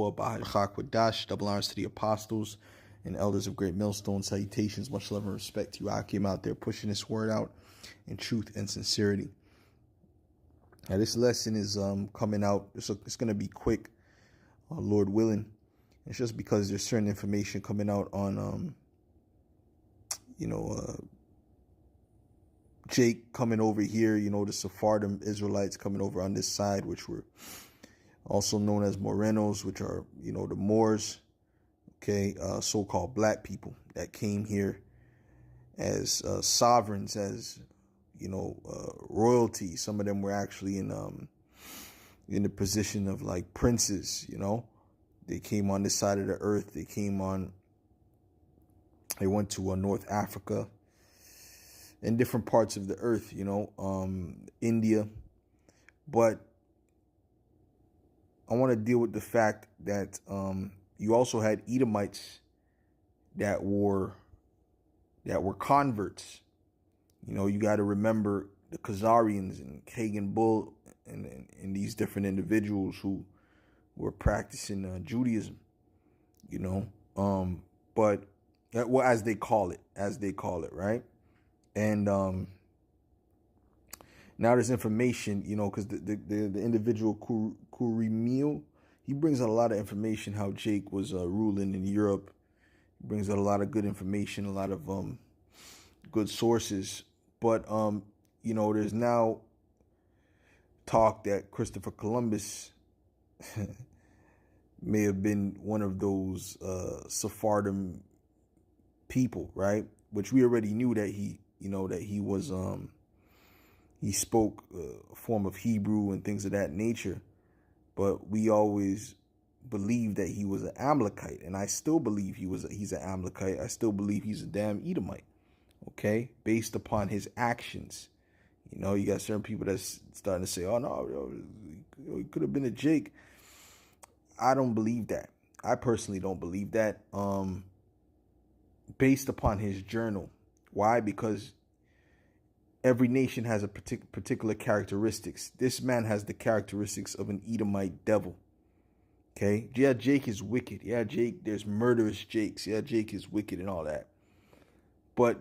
Yahweh, Bahadash, double honors to the apostles and elders of Great Millstone. Salutations, much love and respect to you, Akim, out there pushing this word out in truth and sincerity. Now, this lesson is coming out. It's going to be quick, Lord willing. It's just because there's certain information coming out on, Jake coming over here, the Sephardim Israelites coming over on this side, which were also known as Morenos, which are, the Moors, okay, so-called black people that came here as sovereigns, as, royalty. Some of them were actually in the position of like princes, They came on this side of the earth. They went to North Africa and different parts of the earth, India. But I want to deal with the fact that you also had Edomites that were converts. You got to remember the Khazarians and Kagan Bull and these different individuals who were practicing Judaism, but well, as they call it, right? And now there's information, because the individual Kurimil, he brings out a lot of information how Jake was ruling in Europe. He brings out a lot of good information, a lot of good sources. But there's now talk that Christopher Columbus may have been one of those Sephardim people, right? Which we already knew that he was he spoke a form of Hebrew and things of that nature, but we always believed that he was an Amalekite, and I still believe he's an Amalekite. I still believe he's a damn Edomite, okay, based upon his actions. You got certain people that's starting to say, "Oh no, he could have been a Jake." I don't believe that. I personally don't believe that. Based upon his journal. Why? Because every nation has a particular characteristics. This man has the characteristics of an Edomite devil. Okay? Yeah, Jake is wicked. Yeah, Jake, there's murderous Jakes. Yeah, Jake is wicked and all that. But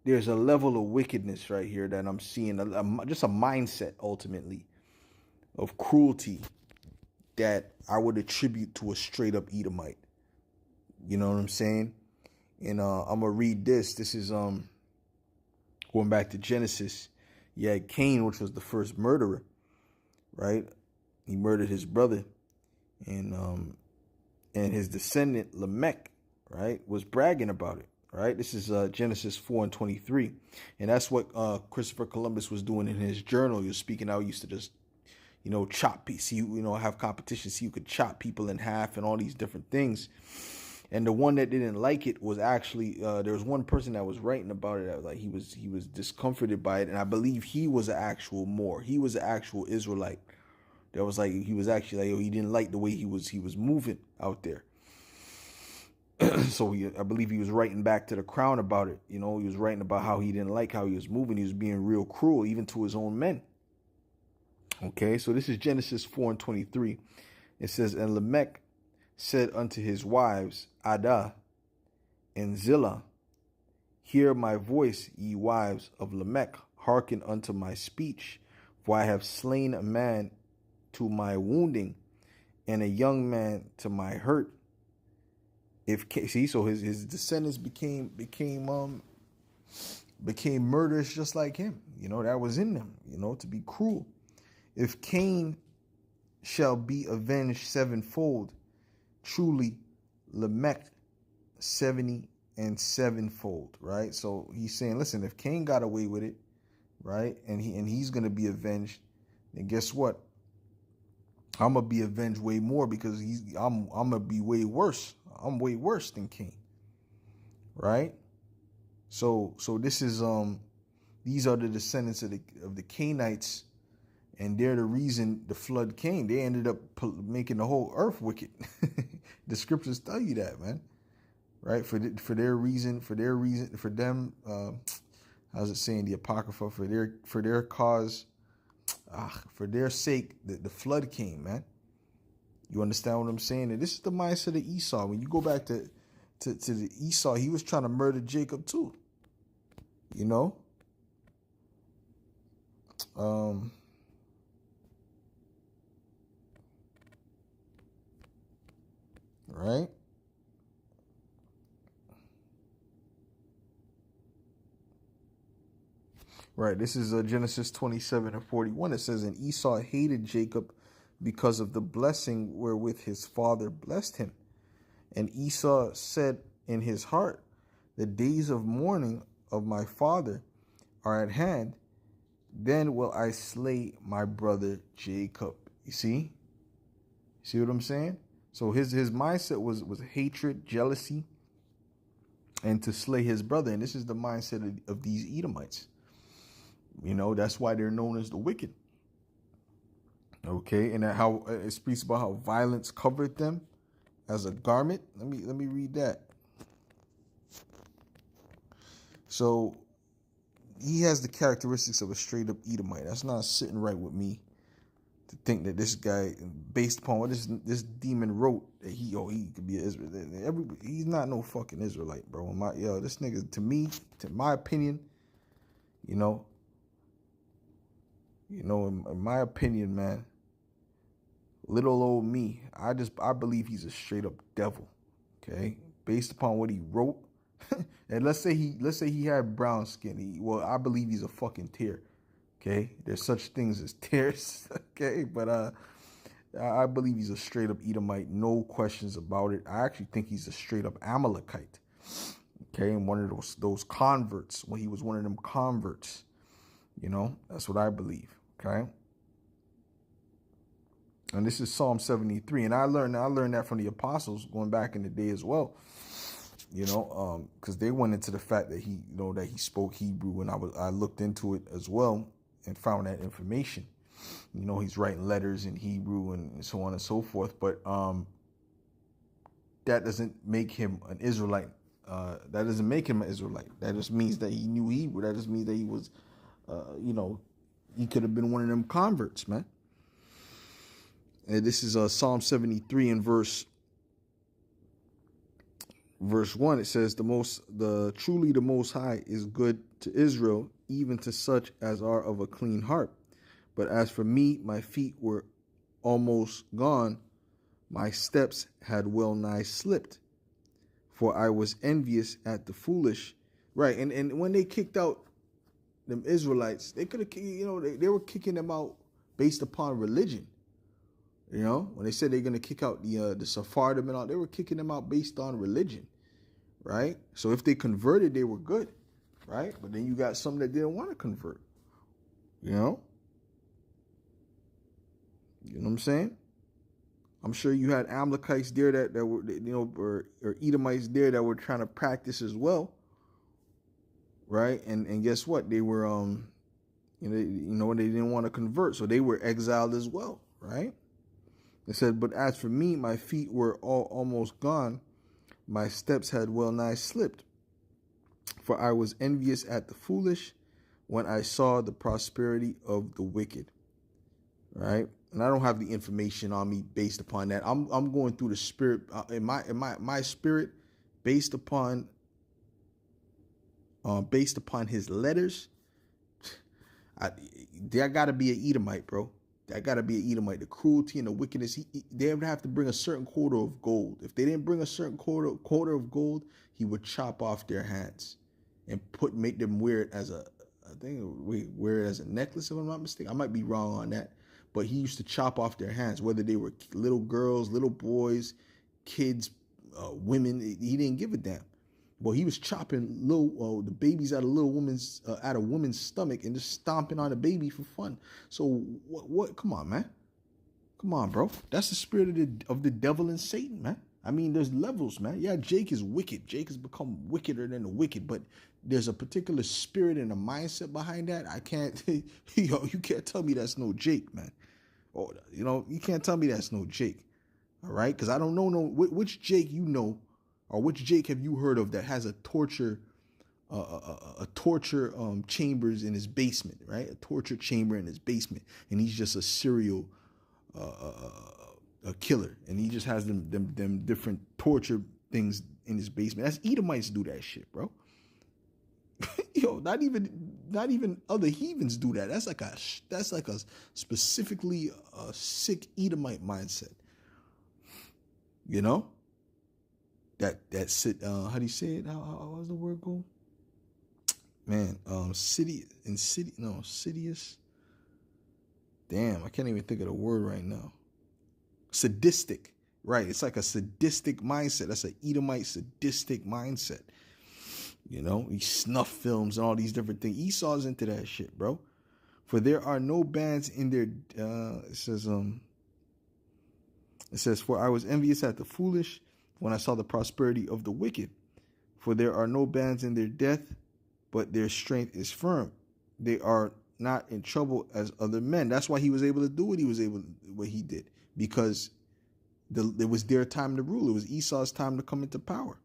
there's a level of wickedness right here that I'm seeing, just a mindset, ultimately, of cruelty that I would attribute to a straight-up Edomite. You know what I'm saying? And I'm going to read this. This is going back to Genesis. You had Cain, which was the first murderer, right? He murdered his brother. And his descendant, Lamech, right, was bragging about it, right? This is Genesis 4:23. And that's what Christopher Columbus was doing in his journal. He was speaking out. He used to just, chop people, have competition. See, you could chop people in half and all these different things. And the one that didn't like it was actually, there was one person that was writing about it. That was like, he was discomforted by it. And I believe he was an actual Moor. He was an actual Israelite. That was like, he was actually like, he didn't like the way he was moving out there. So I believe he was writing back to the crown about it. He was writing about how he didn't like how he was moving. He was being real cruel, even to his own men. Okay, so this is Genesis 4:23. It says, and Lamech said unto his wives, Adah and Zillah, hear my voice, ye wives of Lamech, hearken unto my speech, for I have slain a man to my wounding, and a young man to my hurt. So his descendants became murderous just like him. That was in them, to be cruel. If Cain shall be avenged sevenfold, truly Lamech 70 and sevenfold, right? So he's saying, listen, if Cain got away with it, right, and he's gonna be avenged, then guess what? I'm gonna be avenged way more, because I'm gonna be way worse. I'm way worse than Cain, right? So this is these are the descendants of the Cainites, and they're the reason the flood came. They ended up making the whole earth wicked. The scriptures tell you that, man, right? For them, how's it saying, the Apocrypha? For their cause, for their sake, the flood came, man. You understand what I'm saying? And this is the mindset of Esau. When you go back to the Esau, he was trying to murder Jacob too. You know? Right? Right. This is Genesis 27:41. It says, and Esau hated Jacob because of the blessing wherewith his father blessed him. And Esau said in his heart, the days of mourning of my father are at hand. Then will I slay my brother Jacob. You see? See what I'm saying? So his mindset was hatred, jealousy, and to slay his brother. And this is the mindset of these Edomites. You know, that's why they're known as the wicked. Okay, and how it speaks about how violence covered them as a garment. Let me read that. So he has the characteristics of a straight up Edomite. That's not sitting right with me to think that this guy, based upon what this demon wrote, that he could be an Israelite. He's not no fucking Israelite, bro. This nigga, to my opinion, in my opinion, man, little old me, I believe he's a straight up devil. Okay, based upon what he wrote, and let's say he had brown skin. I believe he's a fucking tear. Okay, there's such things as tears. Okay, but I believe he's a straight up Edomite, no questions about it. I actually think he's a straight up Amalekite. Okay, and one of those converts, when he was one of them converts. That's what I believe. Okay. And this is Psalm 73. And I learned that from the apostles going back in the day as well. Because they went into the fact that he spoke Hebrew, and I looked into it as well and found that information. He's writing letters in Hebrew and so on and so forth. But that doesn't make him an Israelite. That doesn't make him an Israelite. That just means that he knew Hebrew. That just means that he was, he could have been one of them converts, man. And this is Psalm 73 and verse 1. It says, truly the Most High is good to Israel, even to such as are of a clean heart. But as for me, my feet were almost gone. My steps had well nigh slipped. For I was envious at the foolish. Right. And when they kicked out them Israelites, they could have, they were kicking them out based upon religion. When they said they're going to kick out the Sephardim and all, they were kicking them out based on religion, right? So if they converted, they were good, right? But then you got some that didn't want to convert, You know what I'm saying? I'm sure you had Amalekites there that were, or Edomites there that were trying to practice as well, right? And guess what? They were, they didn't want to convert, so they were exiled as well, right? It said, but as for me, my feet were almost gone. My steps had well nigh slipped. For I was envious at the foolish when I saw the prosperity of the wicked. Right? And I don't have the information on me based upon that. I'm going through the spirit in my spirit based upon his letters. There got to be an Edomite, bro. That got to be an Edomite. The cruelty and the wickedness. They would have to bring a certain quota of gold. If they didn't bring a certain quota of gold, he would chop off their hands and make them wear it as wear it as a necklace, if I'm not mistaken. I might be wrong on that. But he used to chop off their hands, whether they were little girls, little boys, kids, women. He didn't give a damn. Well, he was chopping the babies out of out of woman's stomach and just stomping on the baby for fun. So what? Come on, man. Come on, bro. That's the spirit of the devil and Satan, man. I mean, there's levels, man. Yeah, Jake is wicked. Jake has become wickeder than the wicked, but there's a particular spirit and a mindset behind that. I can't, you can't tell me that's no Jake, man. Or, you can't tell me that's no Jake. All right? Because I don't know which Jake or which Jake have you heard of that has a torture chambers in his basement, right? A torture chamber in his basement, and he's just a serial a killer, and he just has them different torture things in his basement. That's Edomites do that shit, bro. Yo, not even other heathens do that. That's like a specifically sick Edomite mindset. You know, that sit. How do you say it? How does the word go? Man, insidious. Damn, I can't even think of the word right now. Sadistic, right? It's like a sadistic mindset. That's an Edomite sadistic mindset. You know, these snuff films and all these different things. Esau's into that shit, bro. For there are no bands in their. It says, for I was envious at the foolish when I saw the prosperity of the wicked. For there are no bands in their death, but their strength is firm. They are not in trouble as other men. That's why he was able to do what he did, because it was their time to rule. It was Esau's time to come into power.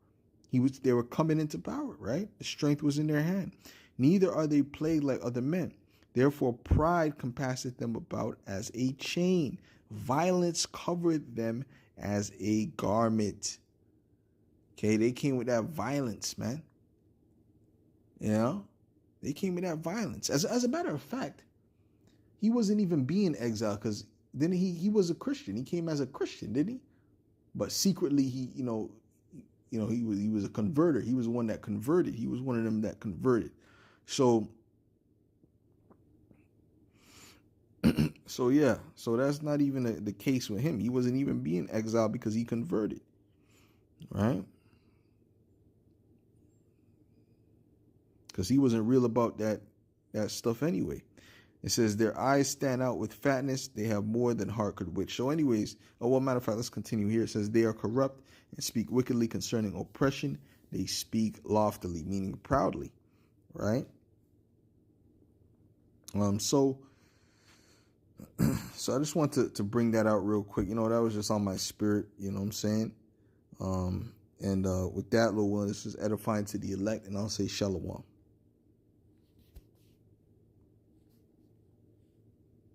They were coming into power, right? The strength was in their hand. Neither are they plagued like other men. Therefore, pride compasseth them about as a chain. Violence covered them as a garment. Okay, they came with that violence, man. You know, they came with that violence. As a matter of fact, he wasn't even being exiled, because then he was a Christian. He came as a Christian, didn't he? But secretly, he was a converter. He was one that converted. He was one of them that converted. So yeah. So that's not even the case with him. He wasn't even being exiled because he converted, right? Because he wasn't real about that stuff anyway. It says their eyes stand out with fatness. They have more than heart could wish. So anyways, matter of fact, let's continue here. It says they are corrupt and speak wickedly concerning oppression. They speak loftily, meaning proudly, right? So I just want to bring that out real quick. You know, that was just on my spirit. You know what I'm saying? And with that, Lord willing, this is edifying to the elect, and I'll say shalom.